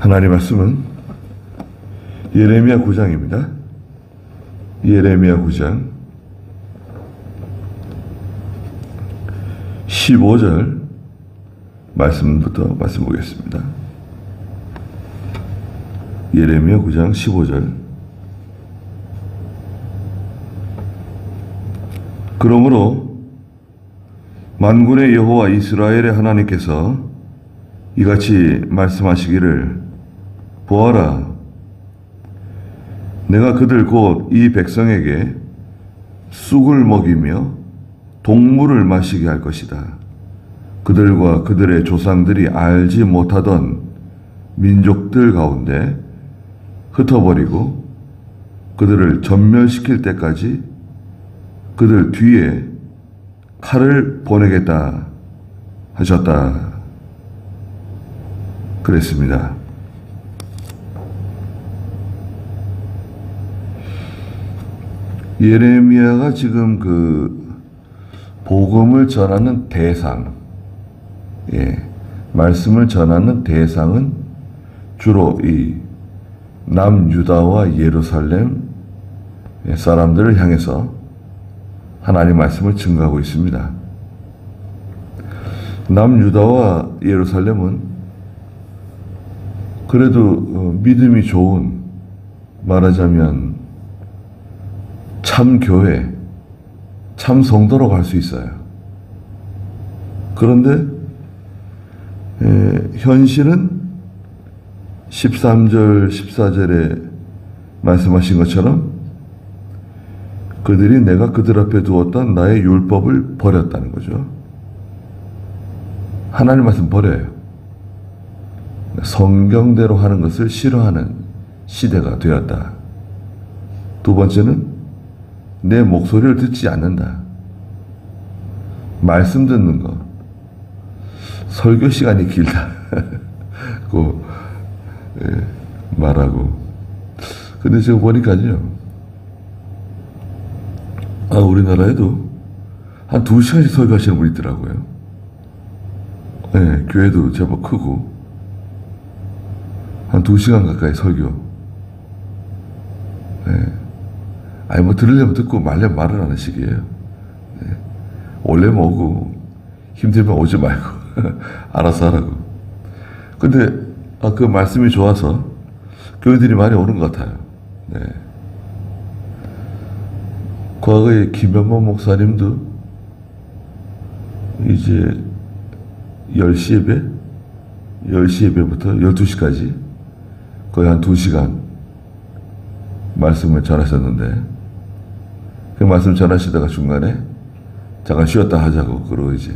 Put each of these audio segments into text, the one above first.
하나님 말씀은 예레미야 9장입니다. 예레미야 9장 15절 말씀부터 말씀 보겠습니다. 예레미야 9장 15절. 그러므로 만군의 여호와 이스라엘의 하나님께서 이같이 말씀하시기를, 보아라, 내가 그들 곧 이 백성에게 쑥을 먹이며 동물을 마시게 할 것이다. 그들과 그들의 조상들이 알지 못하던 민족들 가운데 흩어버리고 그들을 전멸시킬 때까지 그들 뒤에 칼을 보내겠다 하셨다. 그랬습니다. 예레미야가 지금 그 복음을 전하는 대상, 말씀을 전하는 대상은 주로 이 남유다와 예루살렘 사람들을 향해서 하나님 말씀을 증거하고 있습니다. 남유다와 예루살렘은 그래도 믿음이 좋은, 말하자면 참 교회, 참 성도라고 할 수 있어요. 그런데 현실은 13절, 14절에 말씀하신 것처럼 그들이 내가 그들 앞에 두었던 나의 율법을 버렸다는 거죠. 하나님 말씀 버려요. 성경대로 하는 것을 싫어하는 시대가 되었다. 두 번째는 내 목소리를 듣지 않는다. 말씀 듣는 거, 설교 시간이 길다 고 말하고. 근데 제가 보니까요, 우리나라에도 한 2시간씩 설교하시는 분이 있더라고요. 교회도 제법 크고 한 2시간 가까이 설교. 뭐 들으려면 듣고 말려면 말을 하는 식이에요. 올려면 오고 힘들면 오지 말고 알아서 하라고. 근데 그 말씀이 좋아서 교인들이 많이 오는 것 같아요. 과거에 김현모 목사님도 이제 10시 예배? 10시 예배부터 12시까지 거의 한 2시간 말씀을 전하셨는데, 그 말씀 전하시다가 중간에 잠깐 쉬었다 하자고, 그러고 이제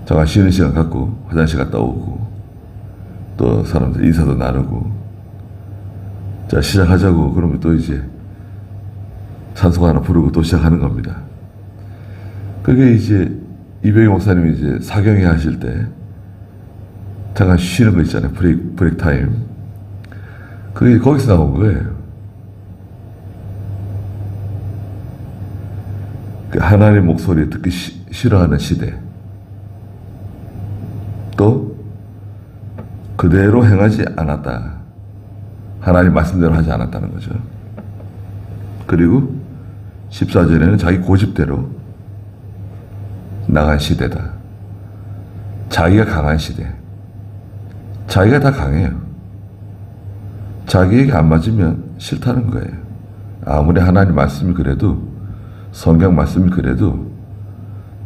잠깐 쉬는 시간 갖고 화장실 갔다 오고 또 사람들 인사도 나누고, 자 시작하자고 그러면 또 이제 찬송 하나 부르고 또 시작하는 겁니다. 그게 이제 이병희 목사님이 이제 사경회 하실 때 잠깐 쉬는 거 있잖아요. 브레이크 타임. 그게 거기서 나온 거예요. 하나님 목소리 듣기 싫어하는 시대. 또 그대로 행하지 않았다. 하나님 말씀대로 하지 않았다는 거죠. 그리고 14절에는 자기 고집대로 나간 시대다. 자기가 강한 시대. 자기가 다 강해요. 자기에게 안 맞으면 싫다는 거예요. 아무리 하나님 말씀이 그래도, 성경 말씀이 그래도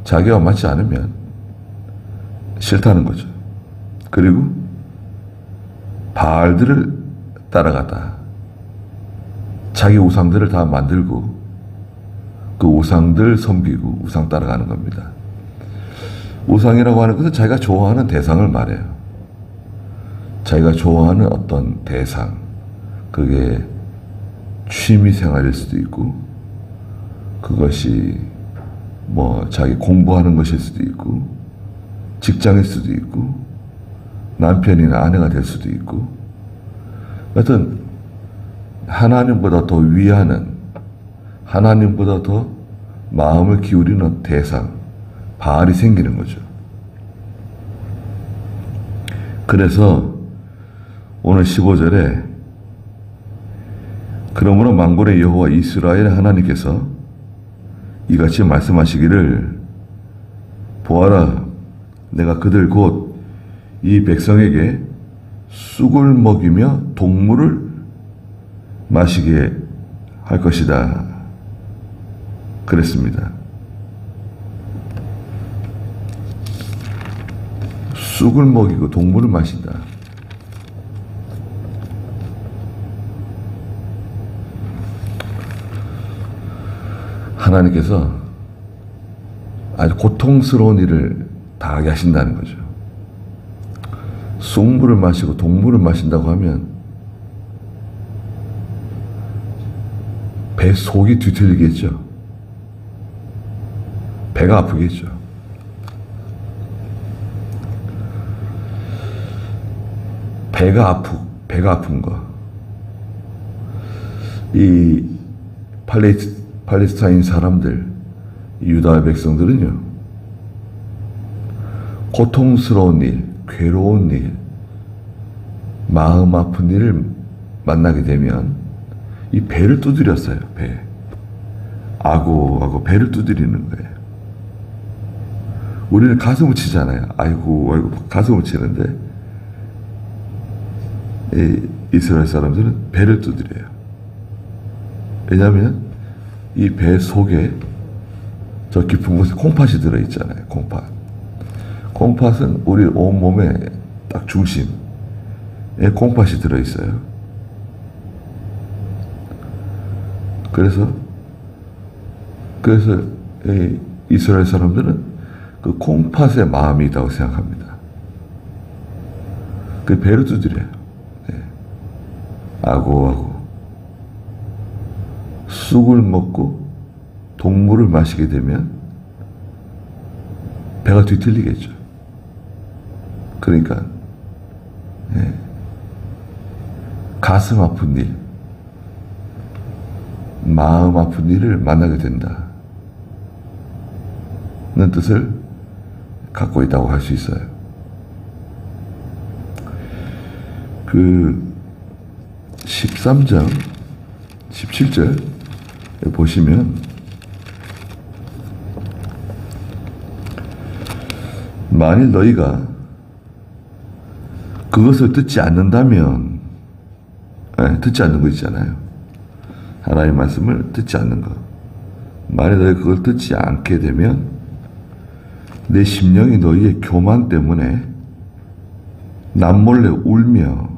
자기와 맞지 않으면 싫다는 거죠. 그리고 바알들을 따라가다. 자기 우상들을 다 만들고 그 우상들 섬기고 우상 따라가는 겁니다. 우상이라고 하는 것은 자기가 좋아하는 대상을 말해요. 자기가 좋아하는 어떤 대상, 그게 취미생활일 수도 있고, 그것이 뭐 자기 공부하는 것일 수도 있고, 직장일 수도 있고, 남편이나 아내가 될 수도 있고, 하여튼 하나님보다 더 위하는, 하나님보다 더 마음을 기울이는 대상, 바알이 생기는 거죠. 그래서 오늘 15절에 그러므로 만군의 여호와 이스라엘 하나님께서 이같이 말씀하시기를 보아라 내가 그들 곧 이 백성에게 쑥을 먹이며 동물을 마시게 할 것이다. 그랬습니다. 쑥을 먹이고 동물을 마신다. 하나님께서 아주 고통스러운 일을 당하게 하신다는 거죠. 쑥물을 마시고 동물을 마신다고 하면 배 속이 뒤틀리겠죠. 배가 아프겠죠. 배가 아픈 거. 이 팔레스타인 사람들, 유다 백성들은요, 고통스러운 일, 괴로운 일, 마음 아픈 일을 만나게 되면 이 배를 두드렸어요. 배. 아고 배를 두드리는 거예요. 우리는 가슴을 치잖아요. 아이고 가슴을 치는데 이 이스라엘 사람들은 배를 두드려요. 왜냐하면 이 배 속에 저 깊은 곳에 콩팥이 들어있잖아요. 콩팥은 우리 온몸에 딱 중심에 콩팥이 들어있어요. 그래서 이 이스라엘 사람들은 그 콩팥에 마음이 있다고 생각합니다. 그 배를 두드려요. 아고 쑥을 먹고 동물을 마시게 되면 배가 뒤틀리겠죠. 그러니까 가슴 아픈 일, 마음 아픈 일을 만나게 된다는 뜻을 갖고 있다고 할 수 있어요. 그 13장 17절 보시면 만일 너희가 그것을 듣지 않는다면, 듣지 않는 거 있잖아요. 하나님의 말씀을 듣지 않는 거. 만일 너희가 그걸 듣지 않게 되면 내 심령이 너희의 교만 때문에 남몰래 울며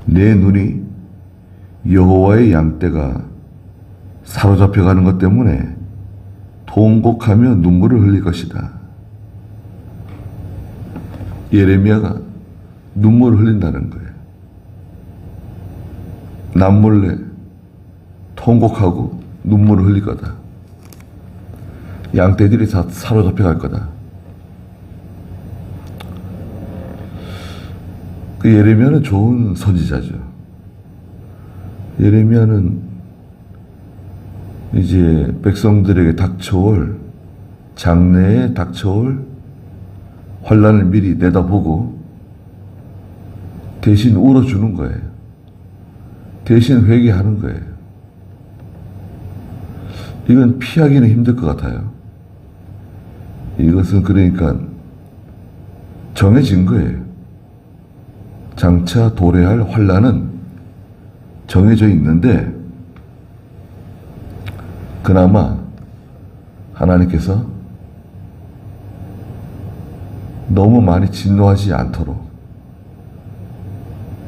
내 눈이 여호와의 양떼가 사로잡혀가는 것 때문에 통곡하며 눈물을 흘릴 것이다. 예레미야가 눈물을 흘린다는 거예요. 남몰래 통곡하고 눈물을 흘릴 거다. 양떼들이 다 사로잡혀갈 거다. 그 예레미야는 좋은 선지자죠. 예레미야는 이제 백성들에게 닥쳐올, 장래에 닥쳐올 환난을 미리 내다보고 대신 울어주는 거예요. 대신 회개하는 거예요. 이건 피하기는 힘들 것 같아요. 이것은 그러니까 정해진 거예요. 장차 도래할 환난은 정해져 있는데 그나마 하나님께서 너무 많이 진노하지 않도록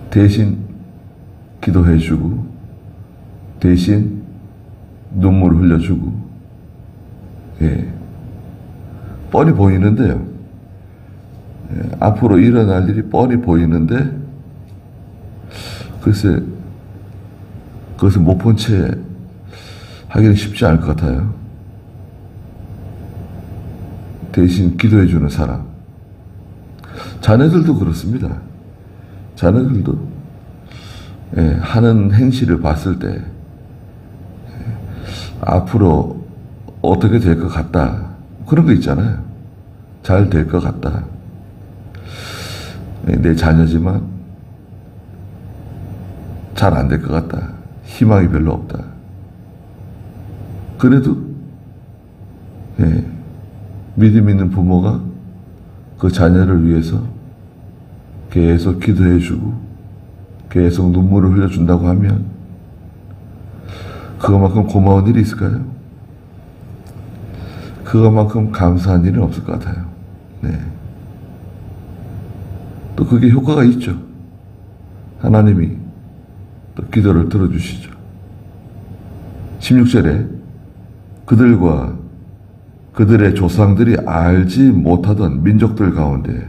대신 기도해주고 대신 눈물을 흘려주고, 뻔히 보이는데요. 앞으로 일어날 일이 뻔히 보이는데 글쎄 그것을 못 본 채 하기는 쉽지 않을 것 같아요. 대신 기도해주는 사람. 자녀들도 그렇습니다. 자녀들도 하는 행실을 봤을 때 앞으로 어떻게 될 것 같다. 그런 거 있잖아요. 잘 될 것 같다. 내 자녀지만 잘 안 될 것 같다. 희망이 별로 없다. 그래도 예, 믿음 있는 부모가 그 자녀를 위해서 계속 기도해주고 계속 눈물을 흘려준다고 하면 그것만큼 고마운 일이 있을까요? 그것만큼 감사한 일은 없을 것 같아요. 네. 또 그게 효과가 있죠. 하나님이 또 기도를 들어주시죠. 16절에 그들과 그들의 조상들이 알지 못하던 민족들 가운데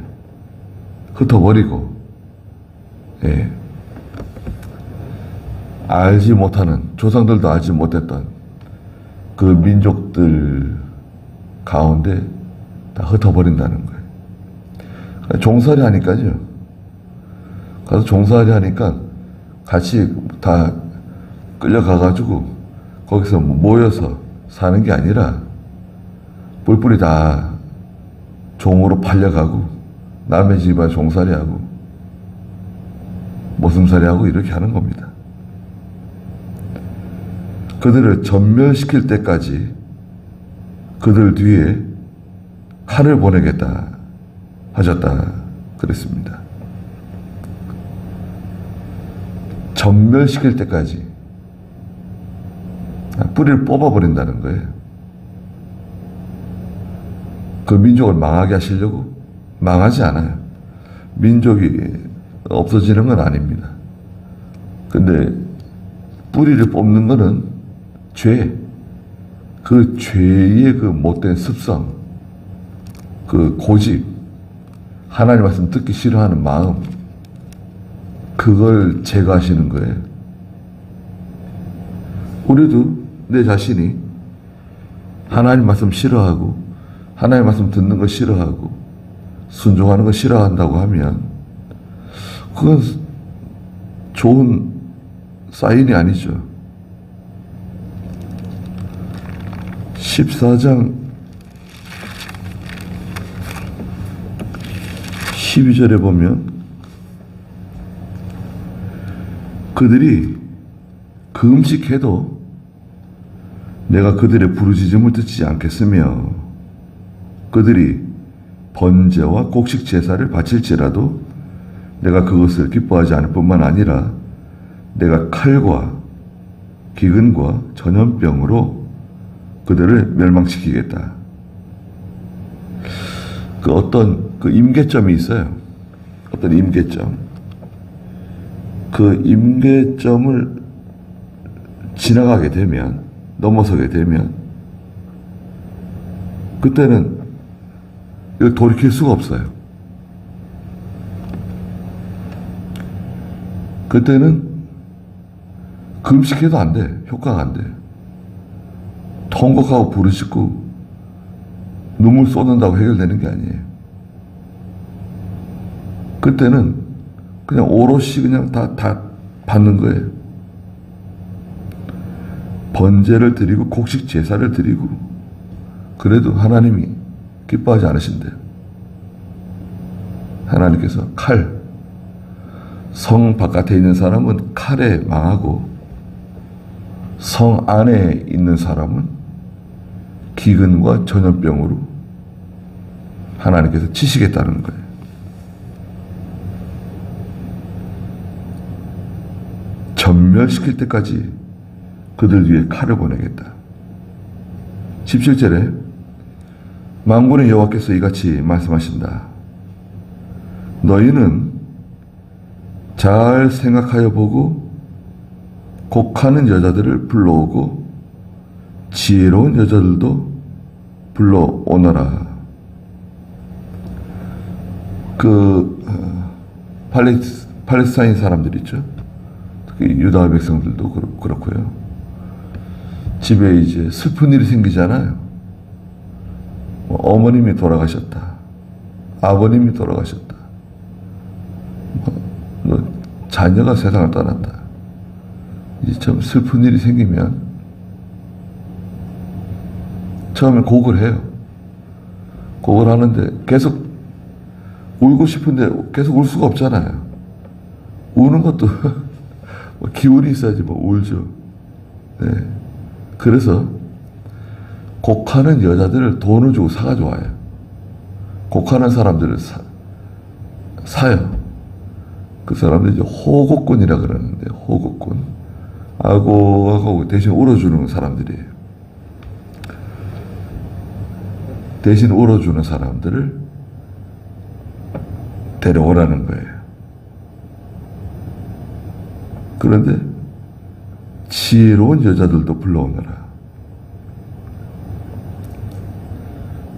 흩어버리고, 예, 알지 못하는, 조상들도 알지 못했던 그 민족들 가운데 다 흩어버린다는 거예요. 종살이 하니까요. 가서 종살이 하니까 같이 다 끌려가가지고 거기서 모여서 사는 게 아니라 뿔뿔이 다 종으로 팔려가고 남의 집안 종살이하고 모슴살이하고 이렇게 하는 겁니다. 그들을 전멸시킬 때까지 그들 뒤에 칼을 보내겠다 하셨다 그랬습니다. 전멸시킬 때까지 뿌리를 뽑아버린다는 거예요. 그 민족을 망하게 하시려고? 망하지 않아요. 민족이 없어지는 건 아닙니다. 근데 뿌리를 뽑는 거는 죄, 그 죄의 그 못된 습성, 그 고집, 하나님 말씀 듣기 싫어하는 마음, 그걸 제거하시는 거예요. 우리도 내 자신이 하나님 말씀 싫어하고 하나님 말씀 듣는 거 싫어하고 순종하는 거 싫어한다고 하면 그건 좋은 사인이 아니죠. 14장 12절에 보면 그들이 금식해도 내가 그들의 부르짖음을 듣지 않겠으며 그들이 번제와 곡식 제사를 바칠지라도 내가 그것을 기뻐하지 않을 뿐만 아니라 내가 칼과 기근과 전염병으로 그들을 멸망시키겠다. 그 어떤 그 임계점이 있어요. 어떤 임계점. 그 임계점을 지나가게 되면, 넘어서게 되면 그때는 이걸 돌이킬 수가 없어요. 그때는 금식해도 안 돼. 효과가 안 돼. 통곡하고 부르짖고 눈물 쏟는다고 해결되는 게 아니에요. 그때는 그냥 오롯이 그냥 다 받는 거예요. 번제를 드리고 곡식 제사를 드리고 그래도 하나님이 기뻐하지 않으신대요. 하나님께서 칼, 성 바깥에 있는 사람은 칼에 망하고 성 안에 있는 사람은 기근과 전염병으로 하나님께서 치시겠다는 거예요. 전멸시킬 때까지 그들 위에 칼을 보내겠다. 17절에 만군의 여호와께서 이같이 말씀하신다. 너희는 잘 생각하여 보고 곡하는 여자들을 불러오고 지혜로운 여자들도 불러오너라. 팔레스타인 사람들 있죠. 특히 유다 백성들도 그렇고요. 집에 이제 슬픈 일이 생기잖아요. 어머님이 돌아가셨다. 아버님이 돌아가셨다. 자녀가 세상을 떠났다. 이제 좀 슬픈 일이 생기면 처음에 곡을 해요. 곡을 하는데 계속 울고 싶은데 계속 울 수가 없잖아요. 우는 것도 뭐 기운이 있어야지 뭐 울죠. 네. 그래서 곡하는 여자들을 돈을 주고 사가지고 와요. 곡하는 사람들을 사요. 그 사람들이 이제 호곡꾼이라 그러는데, 호곡꾼. 하고 대신 울어주는 사람들이에요. 대신 울어주는 사람들을 데려오라는 거예요. 그런데 지혜로운 여자들도 불러오느라.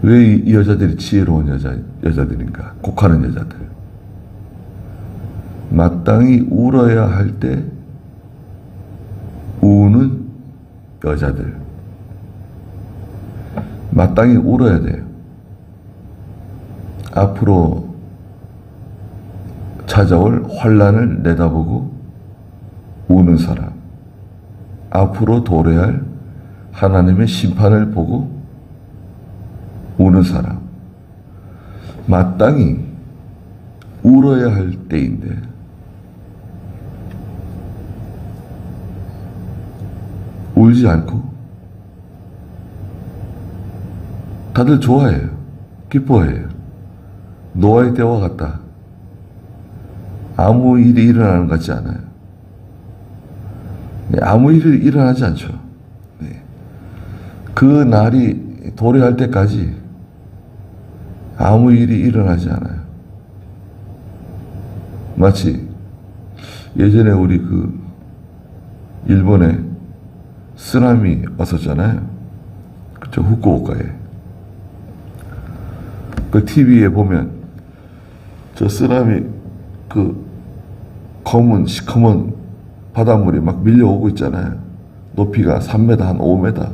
왜 이 여자들이 지혜로운 여자들인가? 곡하는 여자들. 마땅히 울어야 할 때 우는 여자들. 마땅히 울어야 돼요. 앞으로 찾아올 환난을 내다보고 우는 사람. 앞으로 도래할 하나님의 심판을 보고 우는 사람. 마땅히 울어야 할 때인데 울지 않고 다들 좋아해요. 기뻐해요. 노아의 때와 같다. 아무 일이 일어나는 것 같지 않아요. 네, 아무 일이 일어나지 않죠. 네. 그 날이 도래할 때까지 아무 일이 일어나지 않아요. 마치 예전에 우리 그 일본에 쓰나미 왔었잖아요. 그쵸, 후쿠오카에. 그 TV에 보면 저 쓰나미 그 검은 시커먼 바닷물이 막 밀려오고 있잖아요. 높이가 3m, 한 5m,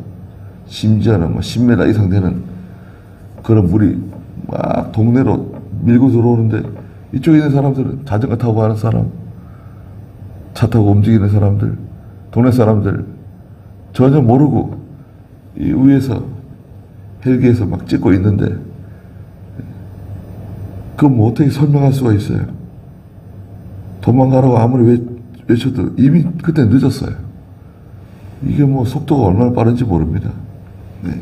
심지어는 뭐 10m 이상 되는 그런 물이 막 동네로 밀고 들어오는데, 이쪽에 있는 사람들은 자전거 타고 가는 사람, 차 타고 움직이는 사람들, 동네 사람들 전혀 모르고 이 위에서 헬기에서 막 찍고 있는데, 그건 뭐 어떻게 설명할 수가 있어요? 도망가라고 아무리 외쳐도 이미 그때 늦었어요. 이게 뭐 속도가 얼마나 빠른지 모릅니다. 네.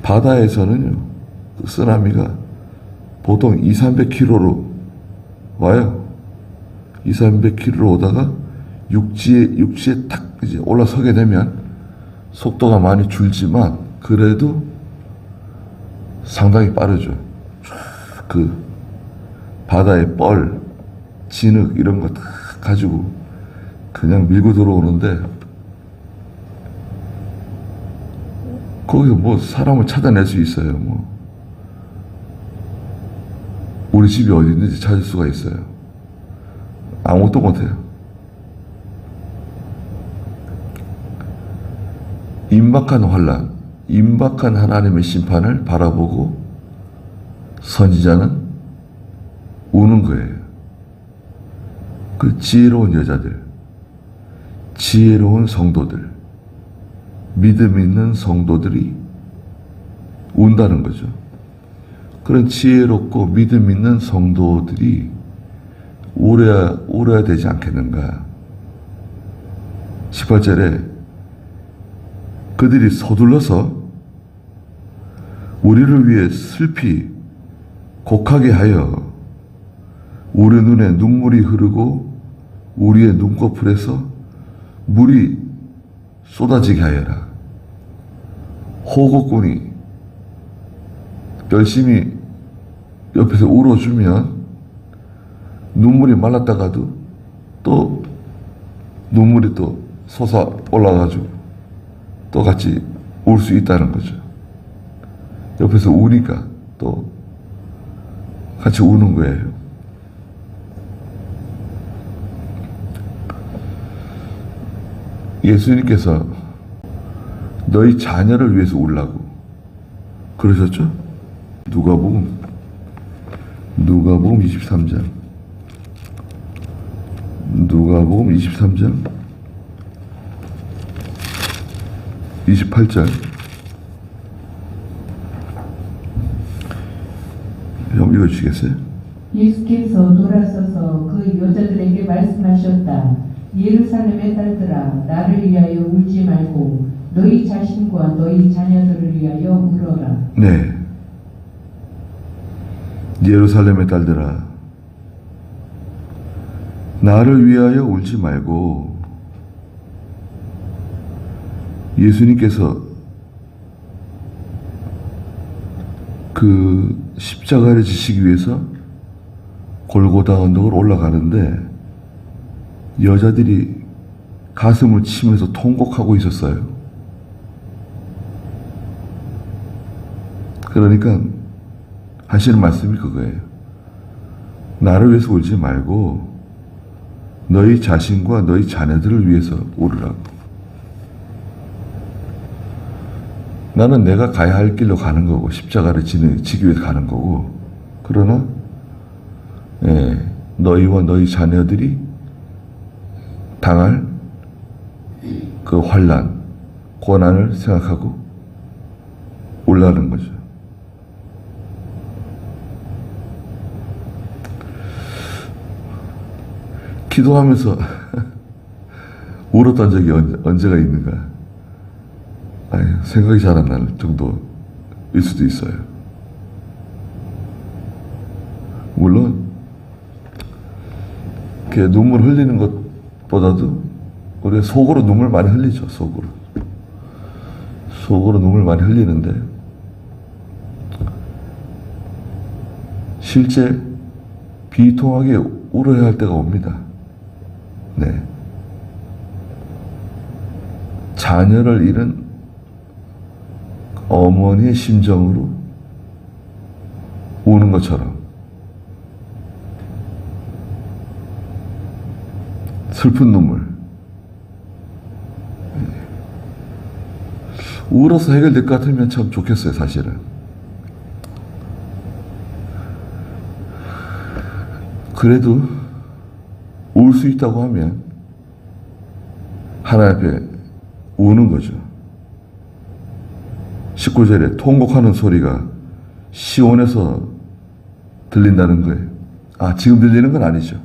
바다에서는요, 그 쓰나미가 보통 200-300km로 와요. 200-300km로 오다가 육지에 탁 이제 올라서게 되면 속도가 많이 줄지만 그래도 상당히 빠르죠. 그 바다의 뻘, 진흙 이런 거 다 가지고 그냥 밀고 들어오는데, 거기서 뭐 사람을 찾아낼 수 있어요. 뭐 우리 집이 어디 있는지 찾을 수가 있어요. 아무것도 못해요. 임박한 환난, 임박한 하나님의 심판을 바라보고 선지자는 우는 거예요. 그 지혜로운 여자들, 지혜로운 성도들, 믿음 있는 성도들이 운다는 거죠. 그런 지혜롭고 믿음 있는 성도들이 울어야 되지 않겠는가. 18절에 그들이 서둘러서 우리를 위해 슬피 곡하게 하여 우리 눈에 눈물이 흐르고 우리의 눈꺼풀에서 물이 쏟아지게 하여라. 호곡꾼이 열심히 옆에서 울어주면 눈물이 말랐다가도 또 눈물이 또 솟아 올라가지고 또 같이 울 수 있다는 거죠. 옆에서 우니까 또 같이 우는 거예요. 예수님께서 너희 자녀를 위해서 울라고 그러셨죠? 누가복음 23장. 누가복음 23장 28절. 한번 읽어주시겠어요? 예수께서 돌아서서 그 여자들에게 말씀하셨다. 예루살렘의 딸들아 나를 위하여 울지 말고 너희 자신과 너희 자녀들을 위하여 울어라. 네. 예루살렘의 딸들아 나를 위하여 울지 말고, 예수님께서 그 십자가를 지시기 위해서 골고다 언덕을 올라가는데 여자들이 가슴을 치면서 통곡하고 있었어요. 그러니까 하시는 말씀이 그거예요. 나를 위해서 울지 말고 너희 자신과 너희 자녀들을 위해서 울으라고. 나는 내가 가야 할 길로 가는 거고 십자가를 지기 위해서 가는 거고, 그러나 너희와 너희 자녀들이 당할 그 환난, 고난을 생각하고 울라는 거죠. 기도하면서 울었던 적이 언제가 있는가? 생각이 잘 안 날 정도일 수도 있어요. 물론 이렇게 눈물 흘리는 것보다도 우리가 속으로 눈물 많이 흘리죠. 속으로 눈물 많이 흘리는데 실제 비통하게 울어야 할 때가 옵니다. 네. 자녀를 잃은 어머니의 심정으로 우는 것처럼 슬픈 눈물. 울어서 해결될 것 같으면 참 좋겠어요, 사실은. 그래도 울 수 있다고 하면 하나님 앞에 우는 거죠. 19절에 통곡하는 소리가 시온에서 들린다는 거예요. 지금 들리는 건 아니죠.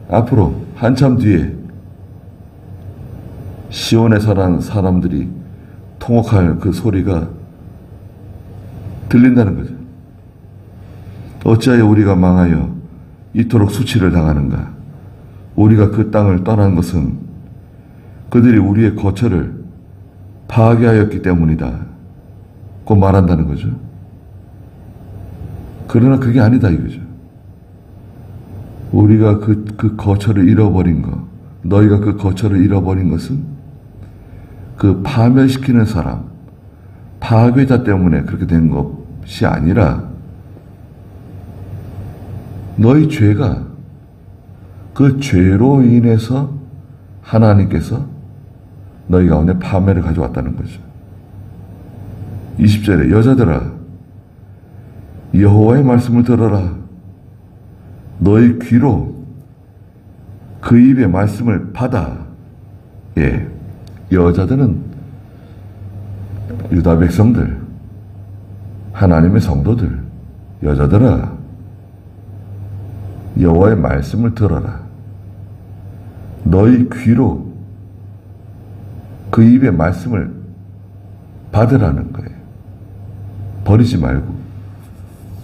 앞으로 한참 뒤에 시온에 사는 사람들이 통곡할 그 소리가 들린다는 거죠. 어찌하여 우리가 망하여 이토록 수치를 당하는가? 우리가 그 땅을 떠난 것은 그들이 우리의 거처를 파괴하였기 때문이다. 고 말한다는 거죠. 그러나 그게 아니다 이거죠. 우리가 그 거처를 잃어버린 것, 너희가 그 거처를 잃어버린 것은 그 파멸시키는 사람, 파괴자 때문에 그렇게 된 것이 아니라 너희 죄가, 그 죄로 인해서 하나님께서 너희 가운데 파멸을 가져왔다는 거죠. 20절에 여자들아 여호와의 말씀을 들어라. 너희 귀로 그 입의 말씀을 받아. 여자들은 유다 백성들, 하나님의 성도들. 여자들아 여호와의 말씀을 들어라. 너희 귀로 그 입의 말씀을 받으라는 거예요. 버리지 말고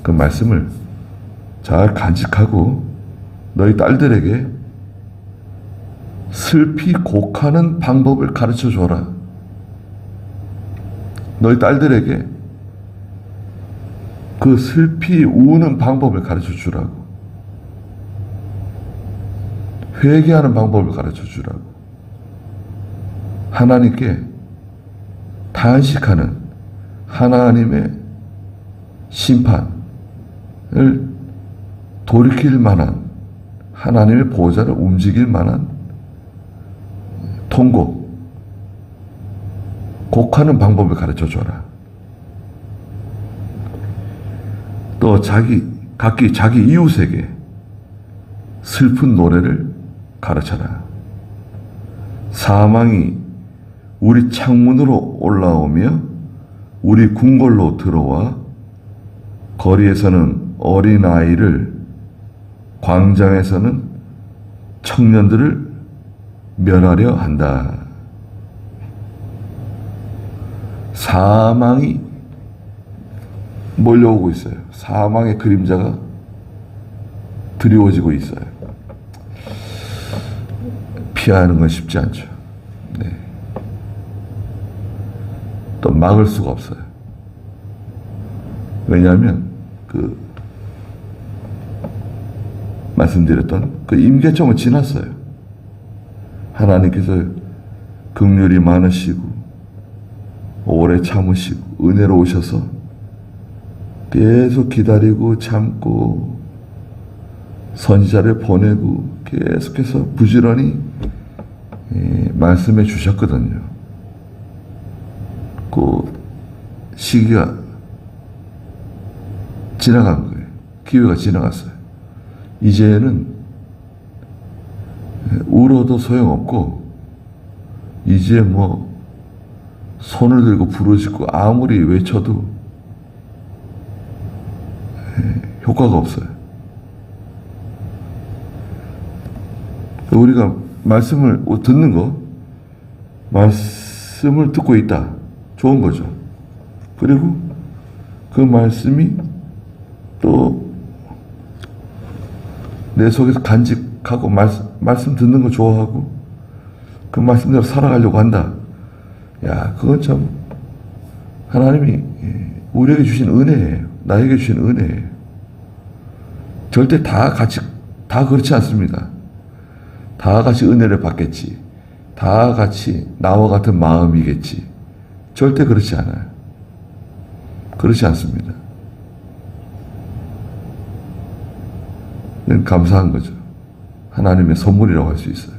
그 말씀을 잘 간직하고 너희 딸들에게 슬피 곡하는 방법을 가르쳐 줘라. 너희 딸들에게 그 슬피 우는 방법을 가르쳐 주라고. 회개하는 방법을 가르쳐 주라고. 하나님께 단식하는 하나님의 심판을 돌이킬 만한, 하나님의 보좌를 움직일 만한 통곡, 곡하는 방법을 가르쳐 줘라. 또 각기 자기 이웃에게 슬픈 노래를 가르쳐라. 사망이 우리 창문으로 올라오며 우리 궁궐로 들어와 거리에서는 어린아이를, 광장에서는 청년들을 면하려 한다. 사망이 몰려오고 있어요. 사망의 그림자가 드리워지고 있어요. 피하는 건 쉽지 않죠. 네. 또 막을 수가 없어요. 왜냐하면 말씀드렸던 그 임계점은 지났어요. 하나님께서 긍휼이 많으시고 오래 참으시고 은혜로 오셔서 계속 기다리고 참고 선지자를 보내고 계속해서 부지런히 말씀해 주셨거든요. 그 시기가 지나간 거예요. 기회가 지나갔어요. 이제는 울어도 소용없고 이제 뭐 손을 들고 부르짖고 아무리 외쳐도 효과가 없어요. 우리가 말씀을 듣는 거, 말씀을 듣고 있다. 좋은 거죠. 그리고 그 말씀이 또 내 속에서 간직하고 말씀 듣는 거 좋아하고 그 말씀대로 살아가려고 한다. 야, 그건 참 하나님이 우리에게 주신 은혜예요. 나에게 주신 은혜예요. 절대 다 그렇지 않습니다. 다 같이 은혜를 받겠지. 다 같이 나와 같은 마음이겠지. 절대 그렇지 않아요. 그렇지 않습니다. 감사한 거죠. 하나님의 선물이라고 할 수 있어요.